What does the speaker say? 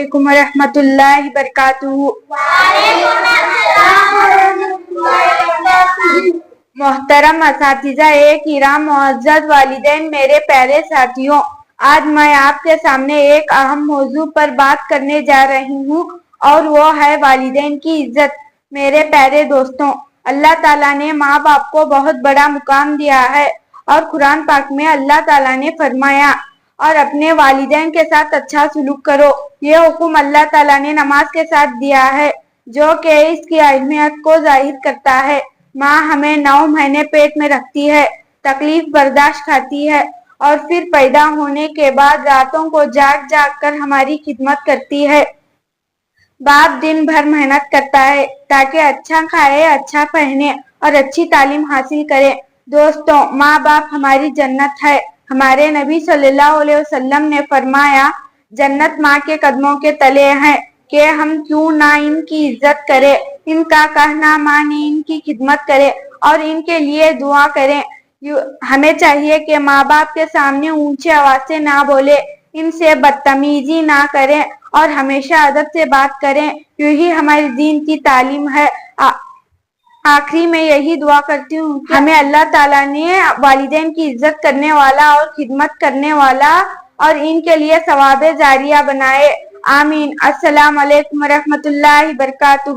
علیکم ورحمۃ اللہ وبرکاتہ۔ محترم اساتذہ کرام، معزز والدین، میرے پیارے ساتھیوں، آج میں آپ کے سامنے ایک اہم موضوع پر بات کرنے جا رہی ہوں اور وہ ہے والدین کی عزت۔ میرے پیارے دوستوں، اللہ تعالیٰ نے ماں باپ کو بہت بڑا مقام دیا ہے اور قرآن پاک میں اللہ تعالیٰ نے فرمایا اور اپنے والدین کے ساتھ اچھا سلوک کرو۔ یہ حکم اللہ تعالیٰ نے نماز کے ساتھ دیا ہے جو کہ اس کی اہمیت کو ظاہر کرتا ہے۔ ماں ہمیں 9 مہینے پیٹ میں رکھتی ہے، تکلیف برداشت کھاتی ہے اور پھر پیدا ہونے کے بعد راتوں کو جاگ جاگ کر ہماری خدمت کرتی ہے۔ باپ دن بھر محنت کرتا ہے تاکہ اچھا کھائے، اچھا پہنے اور اچھی تعلیم حاصل کرے۔ دوستوں، ماں باپ ہماری جنت ہے۔ ہمارے نبی صلی اللہ علیہ وسلم نے فرمایا، جنت ماں کے قدموں کے تلے ہے کہ ہم کیوں نہ ان کی عزت کریں، ان کا کہنا مانیں، ان کی خدمت کریں اور ان کے لیے دعا کریں۔ ہمیں چاہیے کہ ماں باپ کے سامنے اونچی آواز سے نہ بولے، ان سے بدتمیزی نہ کریں اور ہمیشہ ادب سے بات کریں۔ یہی ہمارے دین کی تعلیم ہے۔ آخری میں یہی دعا کرتی ہوں کہ ہمیں اللہ تعالیٰ نے والدین کی عزت کرنے والا اور خدمت کرنے والا اور ان کے لیے ثواب جاریہ بنائے۔ آمین۔ السلام علیکم ورحمۃ اللہ وبرکاتہ۔